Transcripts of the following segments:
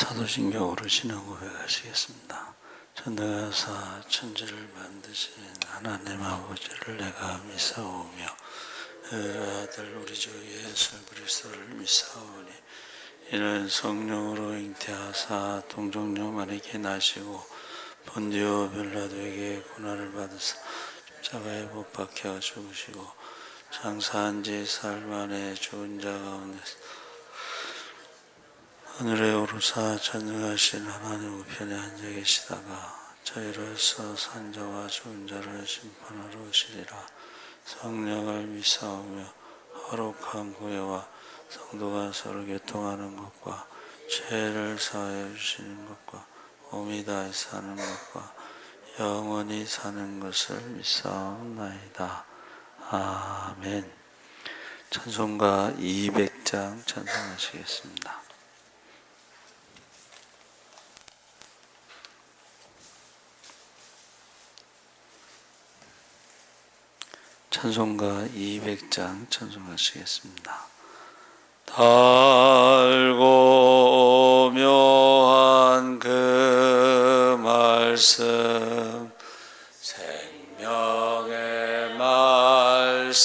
사도신경으로 신앙 고백하시겠습니다. 전능하사 천지를 만드신 하나님 아버지를 내가 믿사오며 그 아들 우리 주 예수 그리스도를 믿사오니 이는 성령으로 잉태하사 동정녀마리에게 나시고 본디오 빌라도에게 고난을 받으사 십자가에 못 박혀 죽으시고 장사한 지 사흘 만에 죽은 자 가운데서 하늘에 오르사 전능하신 하나님 우편에 앉아 계시다가 저희로서 산자와 죽은 자를 심판하러 오시리라. 성령을 믿사오며 거룩한 구회와 성도가 서로 교통하는 것과 죄를 사하여 주시는 것과 몸이 다시 사는 것과 영원히 사는 것을 믿사옵나이다. 아멘. 찬송가 200장 찬송하시겠습니다. 찬송가 200장 찬송하시겠습니다. 달고 묘한 그 말씀 생명의 말씀은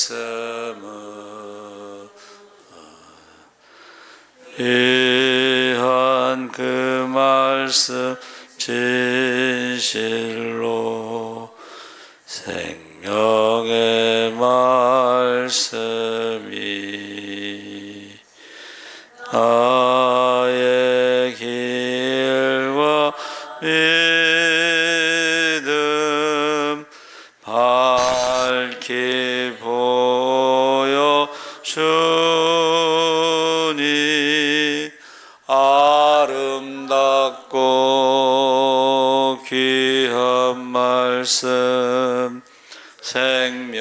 귀한 그 말씀 진실로 생명의 말씀이 나의 길과 믿음 밝히 보여주니 아름답고 귀한 말씀 생명샘이로다.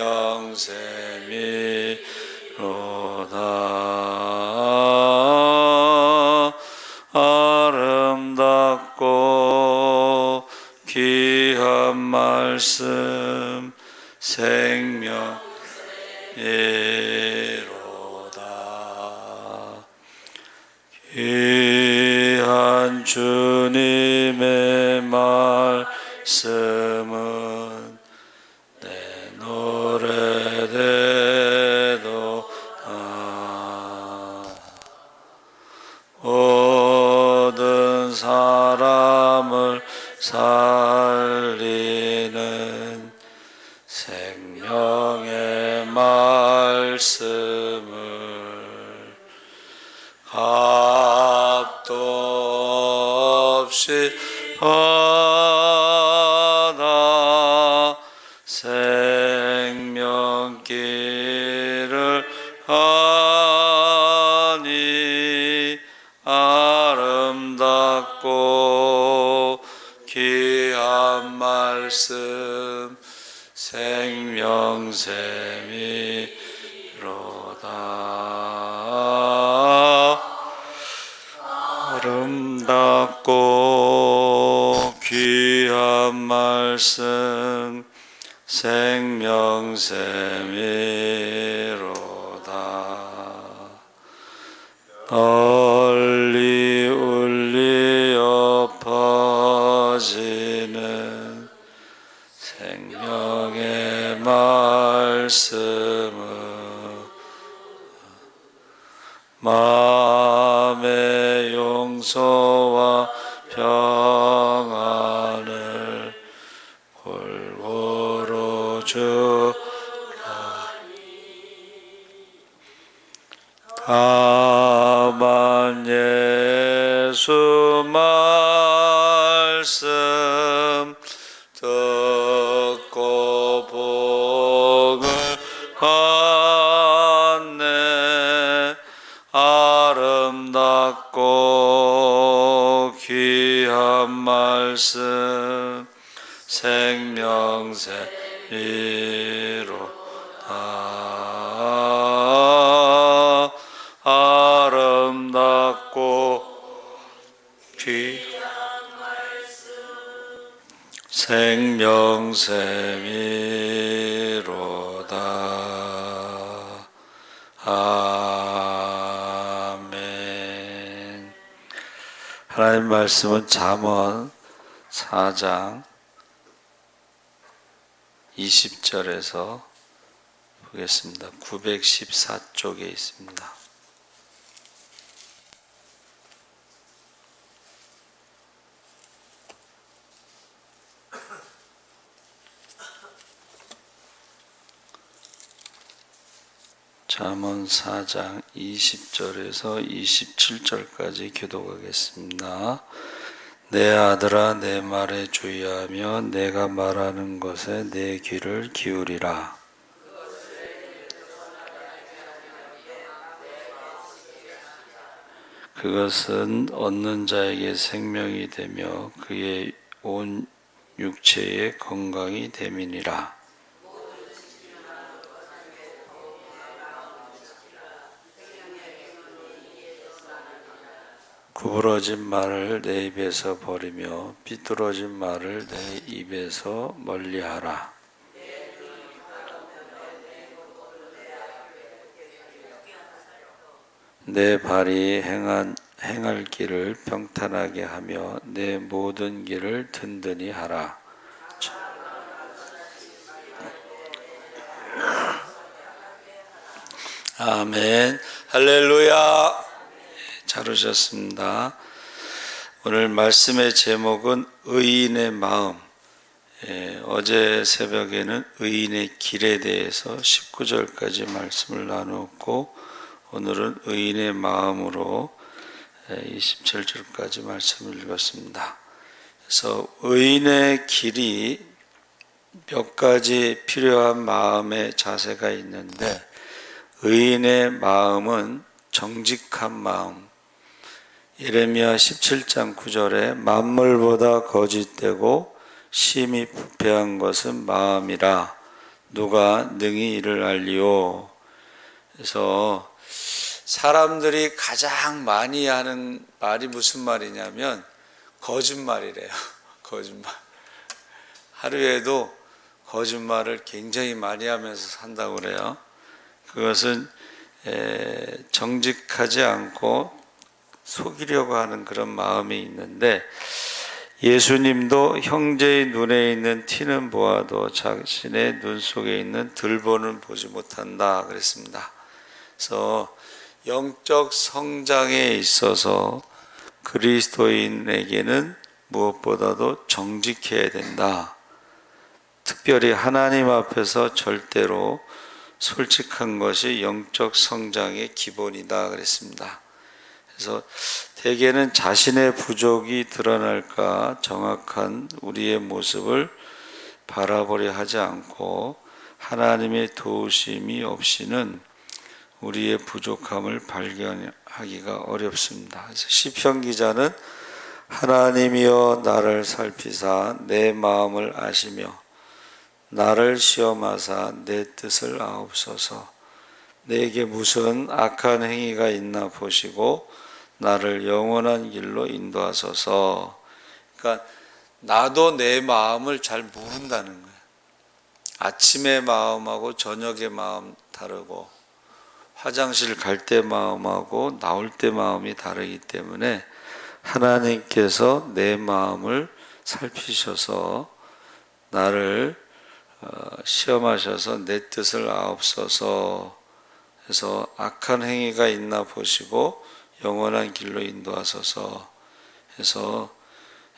아름답고 귀한 말씀 생명이로다. 귀한 주님의 말씀은 내 노래되도다. 모든 사람을 살리는 생명의 말씀을 값도 없이 받아 생명길을 가니 아름답고 귀한 말씀 생명샘이로다. 아름답고 귀한 말씀 생명샘이로다. 널리 울리어 퍼지는 생명의 말씀은 마음의 용서와 평안을 골고루 주라니. 가만 예수 말씀 듣고 복을 받네. 아름답고 귀한 말씀 생명샘이로다. 아름답고 귀한 말씀 생명샘이로다. 아멘. 하나님 말씀은 잠언 4장 20절에서 보겠습니다. 914쪽에 있습니다. 잠언 4장 20절에서 27절까지 교독하겠습니다. 내 아들아, 내 말에 주의하며 내가 말하는 것에 내 귀를 기울이라. 그것은 얻는 자에게 생명이 되며 그의 온 육체의 건강이 됨이니라. 구부러진 말을 내 입에서 버리며 삐뚤어진 말을 내 입에서 멀리하라. 내 발이 행할 길을 평탄하게 하며 내 모든 길을 든든히 하라. 아멘. 할렐루야. 잘 오셨습니다. 오늘 말씀의 제목은 의인의 마음. 어제 새벽에는 의인의 길에 대해서 19절까지 말씀을 나누었고, 오늘은 의인의 마음으로 27절까지 말씀을 읽었습니다. 그래서 의인의 길이 몇 가지 필요한 마음의 자세가 있는데, 의인의 마음은 정직한 마음. 예레미야 17장 9절에 만물보다 거짓되고 심히 부패한 것은 마음이라 누가 능히 이를 알리오. 그래서 사람들이 가장 많이 하는 말이 무슨 말이냐면 거짓말이래요. 거짓말. 하루에도 거짓말을 굉장히 많이 하면서 산다고 그래요. 그것은 정직하지 않고 속이려고 하는 그런 마음이 있는데, 예수님도 형제의 눈에 있는 티는 보아도 자신의 눈 속에 있는 들보는 보지 못한다 그랬습니다. 그래서 영적 성장에 있어서 그리스도인에게는 무엇보다도 정직해야 된다. 특별히 하나님 앞에서 절대로 솔직한 것이 영적 성장의 기본이다 그랬습니다. 그래서 대개는 자신의 부족이 드러날까 정확한 우리의 모습을 바라보려 하지 않고 하나님의 도우심이 없이는 우리의 부족함을 발견하기가 어렵습니다. 그래서 시편 기자는 하나님이여 나를 살피사 내 마음을 아시며 나를 시험하사 내 뜻을 아옵소서. 내게 무슨 악한 행위가 있나 보시고 나를 영원한 길로 인도하소서. 그러니까 나도 내 마음을 잘 모른다는 거예요. 아침의 마음하고 저녁의 마음 다르고, 화장실 갈 때 마음하고 나올 때 마음이 다르기 때문에 하나님께서 내 마음을 살피셔서 나를 시험하셔서 내 뜻을 아옵소서. 해서 악한 행위가 있나 보시고 영원한 길로 인도하소서 해서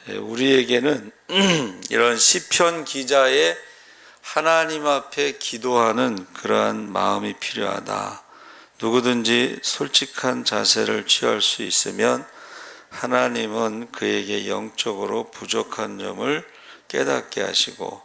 우리에게는 이런 시편 기자의 하나님 앞에 기도하는 그러한 마음이 필요하다. 누구든지 솔직한 자세를 취할 수 있으면 하나님은 그에게 영적으로 부족한 점을 깨닫게 하시고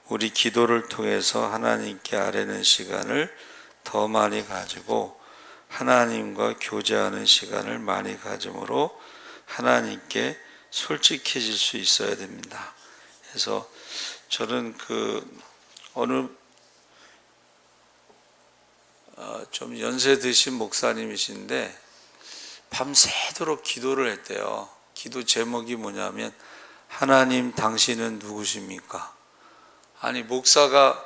우리 기도를 통해서 하나님께 아뢰는 시간을 더 많이 가지고 하나님과 교제하는 시간을 많이 가짐으로 하나님께 솔직해질 수 있어야 됩니다. 그래서 저는 어느 좀 연세 드신 목사님이신데 밤새도록 기도를 했대요. 기도 제목이 뭐냐면 하나님 당신은 누구십니까? 아니 목사가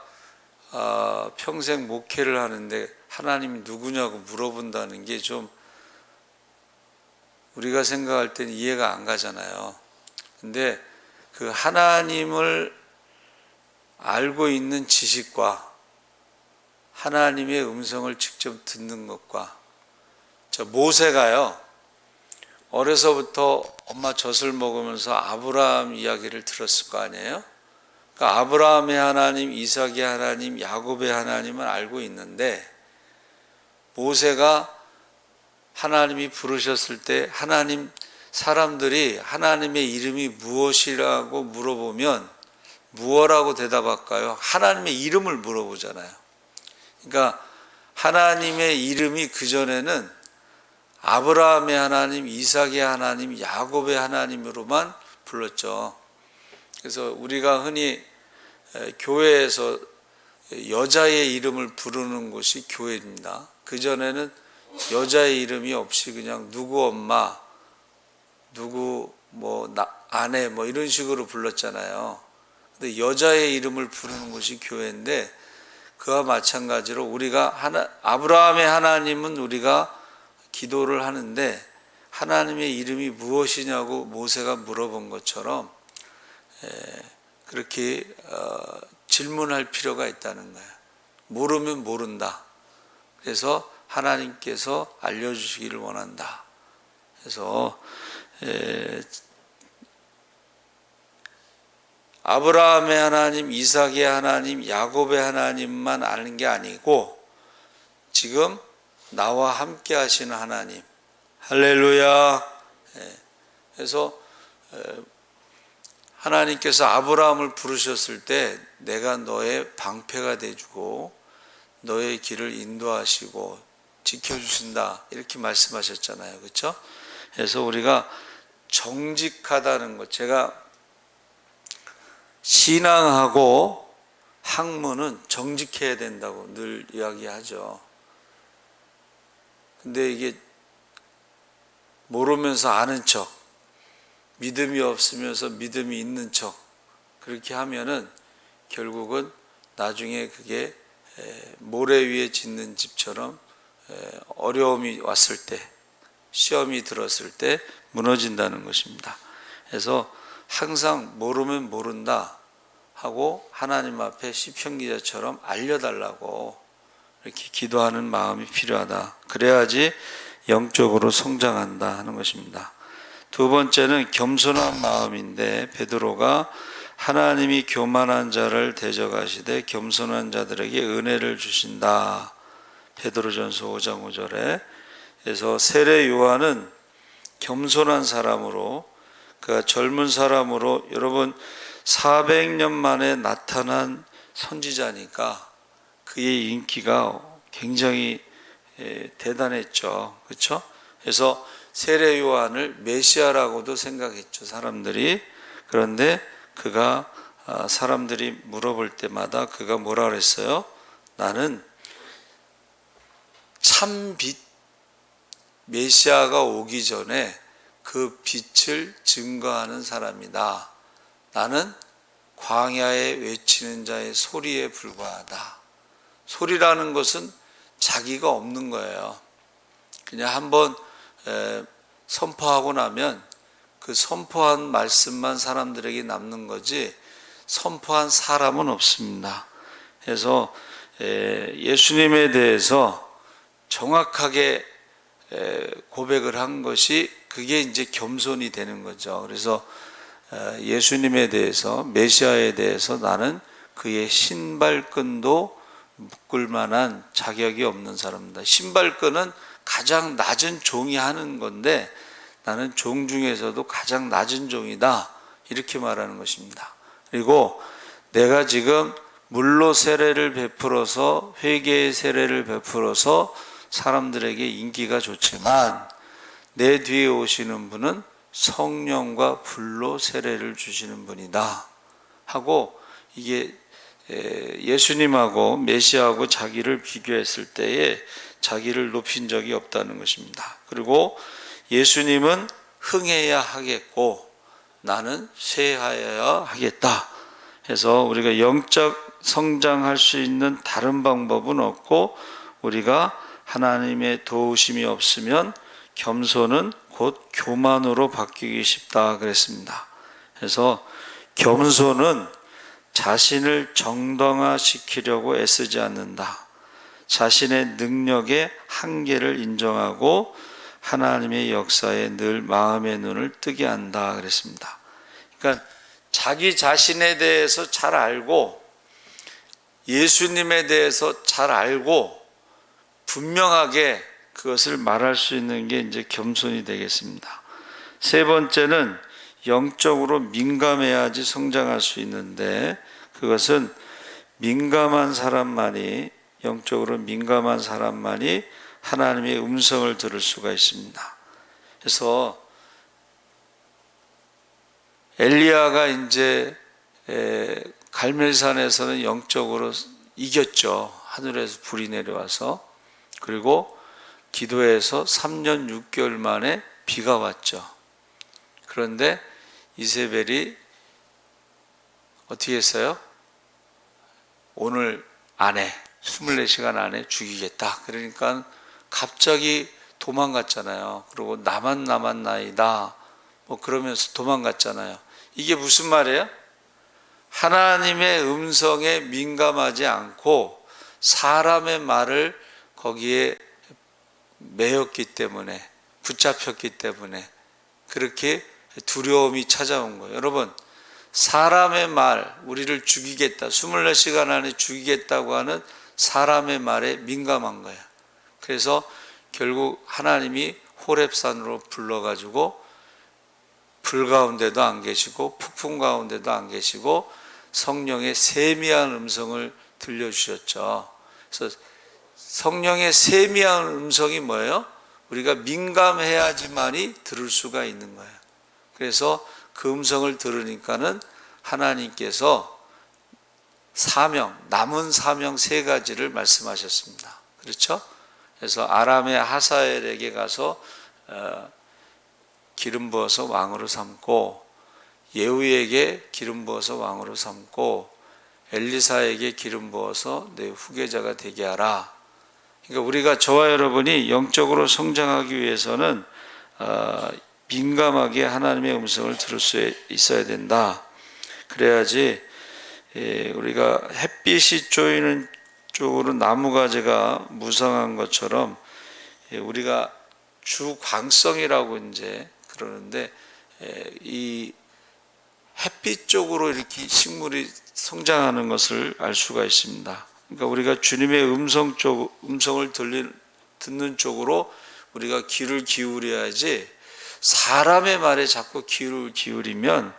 평생 목회를 하는데 하나님이 누구냐고 물어본다는 게 좀 우리가 생각할 땐 이해가 안 가잖아요. 근데 그 하나님을 알고 있는 지식과 하나님의 음성을 직접 듣는 것과, 저 모세가요, 어려서부터 엄마 젖을 먹으면서 아브라함 이야기를 들었을 거 아니에요? 그러니까 아브라함의 하나님, 이삭의 하나님, 야곱의 하나님은 알고 있는데, 모세가 하나님이 부르셨을 때 사람들이 하나님의 이름이 무엇이라고 물어보면 무엇라고 대답할까요? 하나님의 이름을 물어보잖아요. 그러니까 하나님의 이름이 그전에는 아브라함의 하나님, 이삭의 하나님, 야곱의 하나님으로만 불렀죠. 그래서 우리가 흔히 교회에서 여자의 이름을 부르는 곳이 교회입니다. 그전에는 여자의 이름이 없이 그냥 누구 엄마, 누구 아내 이런 식으로 불렀잖아요. 근데 여자의 이름을 부르는 곳이 교회인데, 그와 마찬가지로 우리가 아브라함의 하나님은 우리가 기도를 하는데 하나님의 이름이 무엇이냐고 모세가 물어본 것처럼 그렇게 질문할 필요가 있다는 거예요. 모르면 모른다. 그래서 하나님께서 알려주시기를 원한다. 그래서 아브라함의 하나님, 이삭의 하나님, 야곱의 하나님만 아는 게 아니고 지금 나와 함께 하시는 하나님, 할렐루야. 그래서 하나님께서 아브라함을 부르셨을 때 내가 너의 방패가 돼주고 너의 길을 인도하시고 지켜주신다, 이렇게 말씀하셨잖아요. 그렇죠? 그래서 우리가 정직하다는 것, 제가 신앙하고 학문은 정직해야 된다고 늘 이야기하죠. 근데 이게 모르면서 아는 척, 믿음이 없으면서 믿음이 있는 척, 그렇게 하면은 결국은 나중에 그게 모래 위에 짓는 집처럼 어려움이 왔을 때, 시험이 들었을 때 무너진다는 것입니다. 그래서 항상 모르면 모른다 하고 하나님 앞에 시편 기자처럼 알려달라고 이렇게 기도하는 마음이 필요하다. 그래야지 영적으로 성장한다 하는 것입니다. 두 번째는 겸손한 마음인데, 베드로가 하나님이 교만한 자를 대적하시되 겸손한 자들에게 은혜를 주신다. 베드로전서 5장 5절에. 그래서 세례 요한은 겸손한 사람으로, 그가 젊은 사람으로, 여러분 400년 만에 나타난 선지자니까 그의 인기가 굉장히 대단했죠. 그렇죠? 그래서 세례 요한을 메시아라고도 생각했죠, 사람들이. 그런데 그가 사람들이 물어볼 때마다 그가 뭐라 그랬어요? 나는 참 빛, 메시아가 오기 전에 그 빛을 증거하는 사람이다. 나는 광야에 외치는 자의 소리에 불과하다. 소리라는 것은 자기가 없는 거예요. 그냥 한번 선포하고 나면 그 선포한 말씀만 사람들에게 남는 거지 선포한 사람은 없습니다. 그래서 예수님에 대해서 정확하게 고백을 한 것이, 그게 이제 겸손이 되는 거죠. 그래서 예수님에 대해서, 메시아에 대해서 나는 그의 신발끈도 묶을 만한 자격이 없는 사람이다. 신발끈은 가장 낮은 종이 하는 건데 나는 종 중에서도 가장 낮은 종이다, 이렇게 말하는 것입니다. 그리고 내가 지금 물로 세례를 베풀어서, 회개의 세례를 베풀어서 사람들에게 인기가 좋지만 내 뒤에 오시는 분은 성령과 불로 세례를 주시는 분이다 하고, 이게 예수님하고 메시아하고 자기를 비교했을 때에 자기를 높인 적이 없다는 것입니다. 그리고 예수님은 흥해야 하겠고 나는 쇠하여야 하겠다 해서 우리가 영적 성장할 수 있는 다른 방법은 없고, 우리가 하나님의 도우심이 없으면 겸손은 곧 교만으로 바뀌기 쉽다 그랬습니다. 그래서 겸손은 자신을 정당화시키려고 애쓰지 않는다. 자신의 능력의 한계를 인정하고 하나님의 역사에 늘 마음의 눈을 뜨게 한다 그랬습니다. 그러니까 자기 자신에 대해서 잘 알고 예수님에 대해서 잘 알고 분명하게 그것을 말할 수 있는 게 이제 겸손이 되겠습니다. 세 번째는 영적으로 민감해야지 성장할 수 있는데, 그것은 영적으로 민감한 사람만이 하나님의 음성을 들을 수가 있습니다. 그래서 엘리야가 이제 갈멜산에서는 영적으로 이겼죠. 하늘에서 불이 내려와서. 그리고 기도해서 3년 6개월 만에 비가 왔죠. 그런데 이세벨이 어떻게 했어요? 오늘 안에 24시간 안에 죽이겠다. 그러니까 갑자기 도망갔잖아요. 그리고 나만 남았나이다. 뭐 그러면서 도망갔잖아요. 이게 무슨 말이에요? 하나님의 음성에 민감하지 않고 사람의 말을 거기에 매였기 때문에, 붙잡혔기 때문에 그렇게 두려움이 찾아온 거예요. 여러분, 사람의 말, 우리를 죽이겠다, 24시간 안에 죽이겠다고 하는 사람의 말에 민감한 거예요. 그래서 결국 하나님이 호렙산으로 불러가지고 불 가운데도 안 계시고 폭풍 가운데도 안 계시고 성령의 세미한 음성을 들려주셨죠. 그래서 성령의 세미한 음성이 뭐예요? 우리가 민감해야지만이 들을 수가 있는 거예요. 그래서 그 음성을 들으니까는 하나님께서 남은 사명 3가지를 말씀하셨습니다. 그렇죠? 그래서 아람의 하사엘에게 가서 기름 부어서 왕으로 삼고, 예후에게 기름 부어서 왕으로 삼고, 엘리사에게 기름 부어서 내 후계자가 되게 하라. 그러니까 저와 여러분이 영적으로 성장하기 위해서는 민감하게 하나님의 음성을 들을 수 있어야 된다. 그래야지 우리가 햇빛이 쪼이는 쪽으로 나무가지가 무성한 것처럼 우리가 주광성이라고 이제 그러는데, 이 햇빛 쪽으로 이렇게 식물이 성장하는 것을 알 수가 있습니다. 그러니까 우리가 주님의 음성을 듣는 쪽으로 우리가 귀를 기울여야지, 사람의 말에 자꾸 귀를 기울이면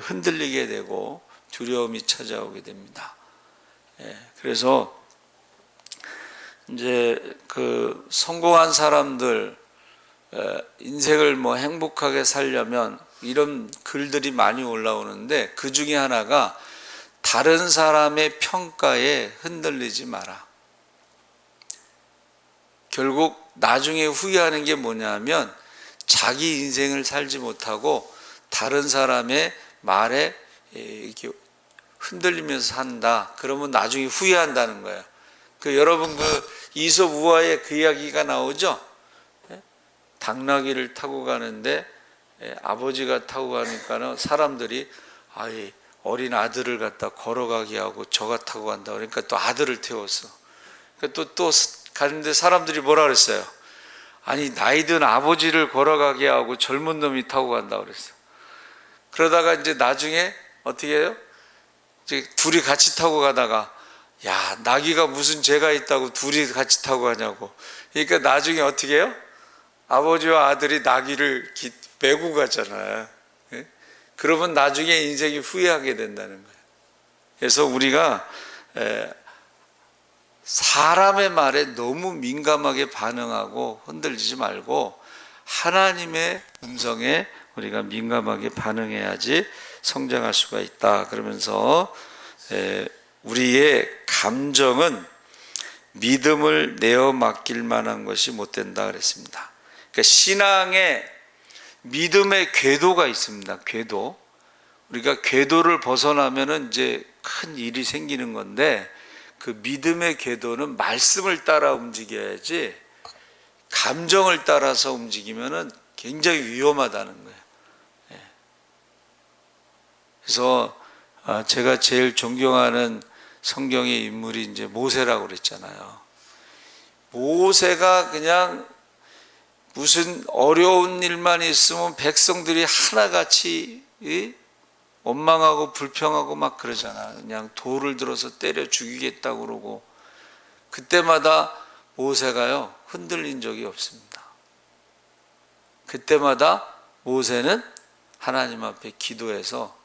흔들리게 되고 두려움이 찾아오게 됩니다. 그래서 이제 그 성공한 사람들 인생을 행복하게 살려면 이런 글들이 많이 올라오는데, 그 중에 하나가 다른 사람의 평가에 흔들리지 마라. 결국 나중에 후회하는 게 뭐냐면 자기 인생을 살지 못하고 다른 사람의 말에 이렇게 흔들리면서 산다. 그러면 나중에 후회한다는 거예요. 여러분 이솝 우화에 그 이야기가 나오죠? 당나귀를 타고 가는데 아버지가 타고 가니까는 사람들이 어린 아들을 갖다 걸어가게 하고 저가 타고 간다. 그러니까 또 아들을 태웠어. 또 가는데 사람들이 뭐라 그랬어요? 아니, 나이든 아버지를 걸어가게 하고 젊은 놈이 타고 간다 그랬어. 그러다가 이제 나중에 어떻게 해요? 이제 둘이 같이 타고 가다가, 야, 나귀가 무슨 죄가 있다고 둘이 같이 타고 가냐고. 그러니까 나중에 어떻게 해요? 아버지와 아들이 나귀를 메고 가잖아요. 그러면 나중에 인생이 후회하게 된다는 거예요. 그래서 우리가 사람의 말에 너무 민감하게 반응하고 흔들리지 말고 하나님의 음성에 우리가 민감하게 반응해야지 성장할 수가 있다. 그러면서 우리의 감정은 믿음을 내어 맡길 만한 것이 못 된다 그랬습니다. 그러니까 신앙에 믿음의 궤도가 있습니다. 궤도. 우리가 궤도를 벗어나면은 이제 큰 일이 생기는 건데, 그 믿음의 궤도는 말씀을 따라 움직여야지 감정을 따라서 움직이면은 굉장히 위험하다는 거예요. 예. 그래서 제가 제일 존경하는 성경의 인물이 이제 모세라고 그랬잖아요. 모세가 그냥 무슨 어려운 일만 있으면 백성들이 하나같이 원망하고 불평하고 막 그러잖아. 그냥 돌을 들어서 때려 죽이겠다고 그러고, 그때마다 모세가요 흔들린 적이 없습니다. 그때마다 모세는 하나님 앞에 기도해서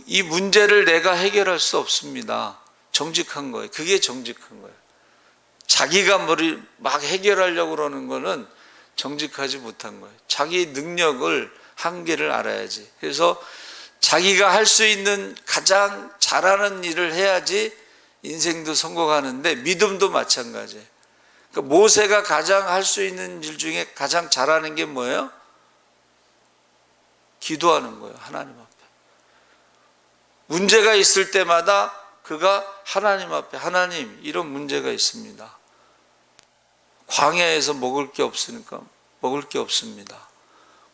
이 문제를 내가 해결할 수 없습니다. 정직한 거예요. 그게 정직한 거예요. 자기가 막 해결하려고 그러는 거는 정직하지 못한 거예요. 자기 능력을 한계를 알아야지. 그래서 자기가 할 수 있는 가장 잘하는 일을 해야지 인생도 성공하는데, 믿음도 마찬가지예요. 그러니까 모세가 가장 할 수 있는 일 중에 가장 잘하는 게 뭐예요? 기도하는 거예요. 하나님 앞에. 문제가 있을 때마다 그가 하나님 앞에, 하나님 이런 문제가 있습니다. 광야에서 먹을 게 없으니까 먹을 게 없습니다.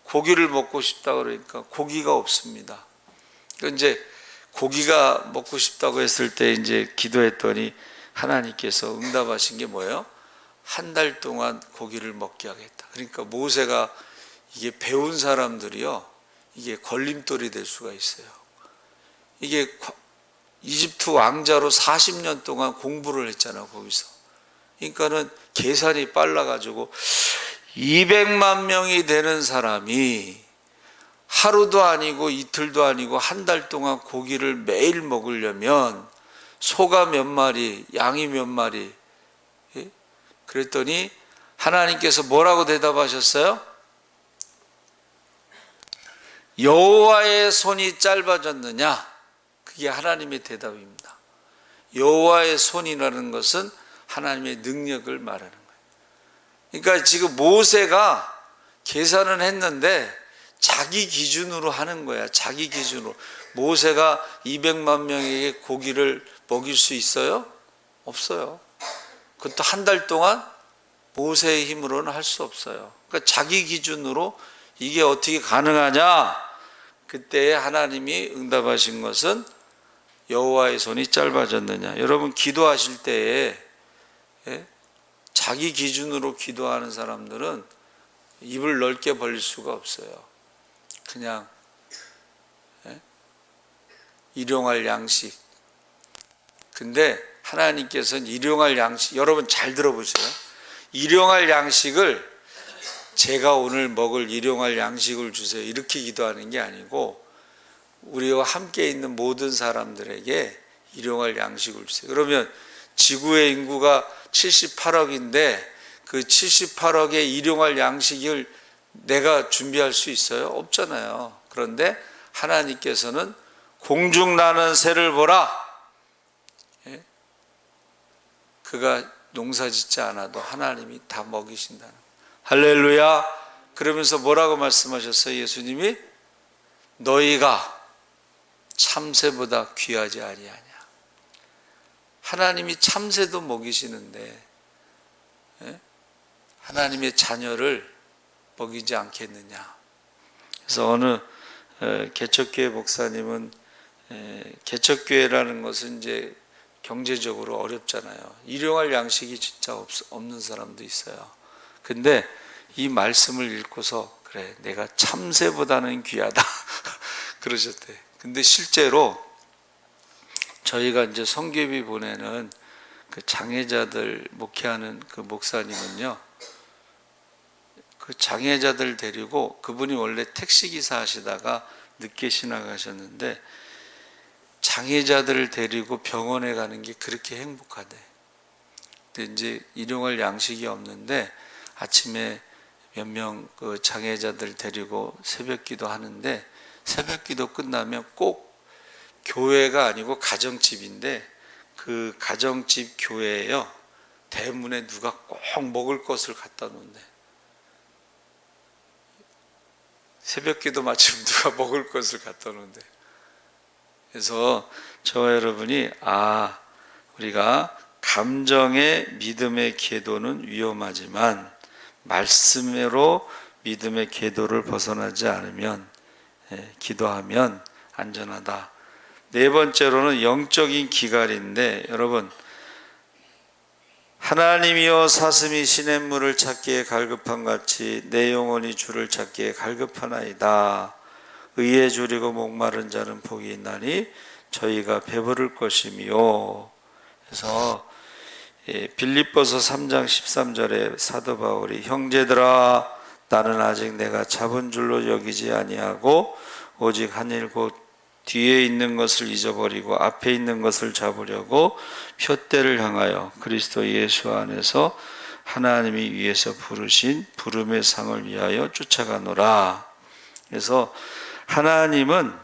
고기를 먹고 싶다 그러니까 고기가 없습니다. 그러니까 이제 고기가 먹고 싶다고 했을 때 이제 기도했더니 하나님께서 응답하신 게 뭐예요? 한 달 동안 고기를 먹게 하겠다. 그러니까 모세가, 이게 배운 사람들이요, 이게 걸림돌이 될 수가 있어요. 이게 이집트 왕자로 40년 동안 공부를 했잖아, 거기서. 그러니까는 계산이 빨라가지고 200만 명이 되는 사람이 하루도 아니고 이틀도 아니고 한 달 동안 고기를 매일 먹으려면 소가 몇 마리, 양이 몇 마리. 그랬더니 하나님께서 뭐라고 대답하셨어요? 여호와의 손이 짧아졌느냐? 그게 하나님의 대답입니다. 여호와의 손이라는 것은 하나님의 능력을 말하는 거예요. 그러니까 지금 모세가 계산을 했는데 자기 기준으로 하는 거야. 자기 기준으로. 모세가 200만 명에게 고기를 먹일 수 있어요? 없어요. 그것도 한 달 동안 모세의 힘으로는 할 수 없어요. 그러니까 자기 기준으로 이게 어떻게 가능하냐? 그때 하나님이 응답하신 것은 여호와의 손이 짧아졌느냐. 여러분 기도하실 때에 자기 기준으로 기도하는 사람들은 입을 넓게 벌릴 수가 없어요. 그냥 일용할 양식. 근데 하나님께서는 일용할 양식, 여러분 잘 들어보세요. 일용할 양식을, 제가 오늘 먹을 일용할 양식을 주세요, 이렇게 기도하는 게 아니고 우리와 함께 있는 모든 사람들에게 일용할 양식을 주세요. 그러면 지구의 인구가 78억인데 그 78억의 일용할 양식을 내가 준비할 수 있어요? 없잖아요. 그런데 하나님께서는 공중 나는 새를 보라. 그가 농사 짓지 않아도 하나님이 다 먹이신다는 거예요. 할렐루야. 그러면서 뭐라고 말씀하셨어요? 예수님이 너희가 참새보다 귀하지 아니하냐. 하나님이 참새도 먹이시는데 하나님의 자녀를 먹이지 않겠느냐. 그래서 어느 개척교회 목사님은, 개척교회라는 것은 이제 경제적으로 어렵잖아요. 일용할 양식이 진짜 없는 사람도 있어요. 근데 이 말씀을 읽고서 그래, 내가 참새보다는 귀하다 그러셨대. 근데 실제로 저희가 이제 성교비 보내는 그 장애자들 목회하는 그 목사님은요, 그 장애자들 데리고, 그분이 원래 택시기사 하시다가 늦게 신학하셨는데 장애자들을 데리고 병원에 가는 게 그렇게 행복하대. 근데 이제 일용할 양식이 없는데 아침에 몇 명 그 장애자들 데리고 새벽기도 하는데, 새벽기도 끝나면 꼭 교회가 아니고 가정집인데 그 가정집 교회에요, 대문에 누가 꼭 먹을 것을 갖다 놓는데, 새벽기도 마침 누가 먹을 것을 갖다 놓는데. 그래서 저와 여러분이 우리가 감정의 믿음의 궤도는 위험하지만 말씀으로 믿음의 궤도를 벗어나지 않으면, 기도하면 안전하다. 네 번째로는 영적인 기갈인데, 여러분, 하나님이여 사슴이 시냇물을 찾기에 갈급한 같이 내 영혼이 주를 찾기에 갈급하나이다. 의에 줄이고 목마른 자는 복이 있나니 저희가 배부를 것이며. 그래서 빌립보서 3장 13절에 사도 바울이 형제들아 나는 아직 내가 잡은 줄로 여기지 아니하고 오직 한 일 곧 뒤에 있는 것을 잊어버리고 앞에 있는 것을 잡으려고 표대를 향하여 그리스도 예수 안에서 하나님이 위에서 부르신 부름의 상을 위하여 쫓아가노라. 그래서 하나님은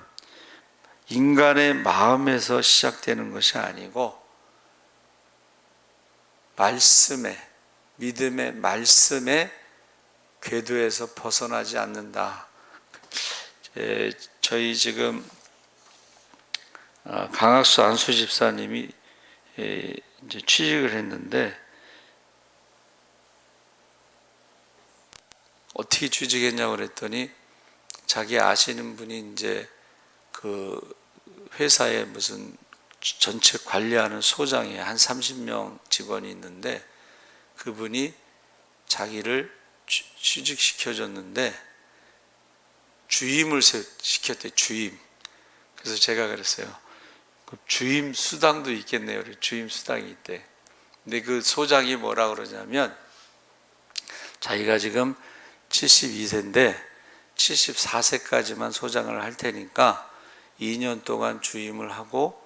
인간의 마음에서 시작되는 것이 아니고 말씀에, 믿음의 말씀의 궤도에서 벗어나지 않는다. 저희 지금 강학수 안수 집사님이 이제 취직을 했는데, 어떻게 취직했냐고 그랬더니 자기 아시는 분이 이제 그 회사에 무슨 전체 관리하는 소장에 한 30명 직원이 있는데 그분이 자기를 취직시켜줬는데 주임을 시켰대. 주임. 그래서 제가 그랬어요. 주임 수당도 있겠네요. 주임 수당이 있대. 근데 그 소장이 뭐라 그러냐면 자기가 지금 72세인데 74세까지만 소장을 할 테니까 2년 동안 주임을 하고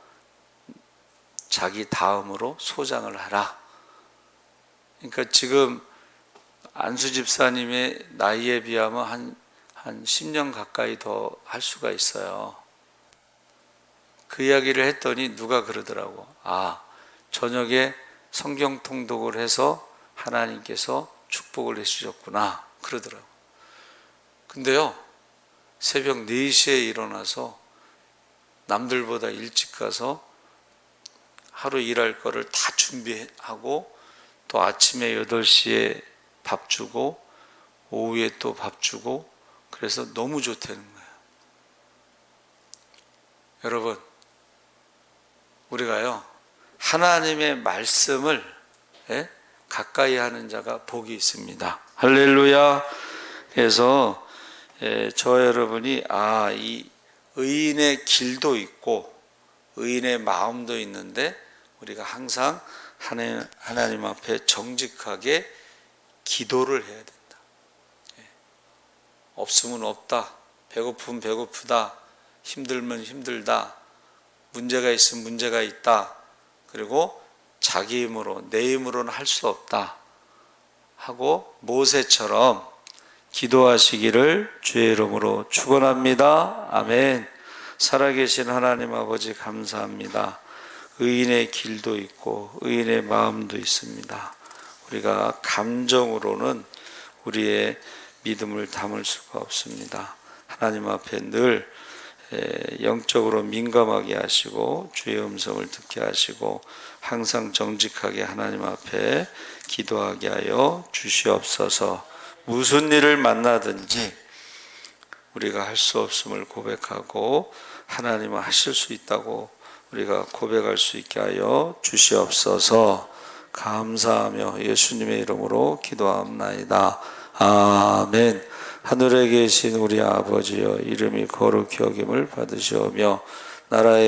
자기 다음으로 소장을 하라. 그러니까 지금 안수 집사님의 나이에 비하면 한 10년 가까이 더 할 수가 있어요. 그 이야기를 했더니 누가 그러더라고. 저녁에 성경 통독을 해서 하나님께서 축복을 해주셨구나 그러더라고. 근데요, 새벽 4시에 일어나서 남들보다 일찍 가서 하루 일할 거를 다 준비하고 또 아침에 8시에 밥 주고 오후에 또 밥 주고, 그래서 너무 좋다는 거예요. 여러분, 우리가요 하나님의 말씀을 가까이 하는 자가 복이 있습니다. 할렐루야. 그래서 저 여러분이 이 의인의 길도 있고 의인의 마음도 있는데 우리가 항상 하나님 앞에 정직하게 기도를 해야 된다. 없으면 없다, 배고프면 배고프다, 힘들면 힘들다, 문제가 있으면 문제가 있다, 그리고 자기 힘으로 내 힘으로는 할 수 없다 하고 모세처럼 기도하시기를 주의 이름으로 축원합니다. 아멘. 살아계신 하나님 아버지 감사합니다. 의인의 길도 있고 의인의 마음도 있습니다. 우리가 감정으로는 우리의 믿음을 담을 수가 없습니다. 하나님 앞에 늘 영적으로 민감하게 하시고 주의 음성을 듣게 하시고 항상 정직하게 하나님 앞에 기도하게 하여 주시옵소서. 무슨 일을 만나든지 우리가 할 수 없음을 고백하고 하나님은 하실 수 있다고 우리가 고백할 수 있게 하여 주시옵소서. 감사하며 예수님의 이름으로 기도합나이다. 아멘. 하늘에 계신 우리 아버지여, 이름이 거룩히 여김을 받으시오며 나라의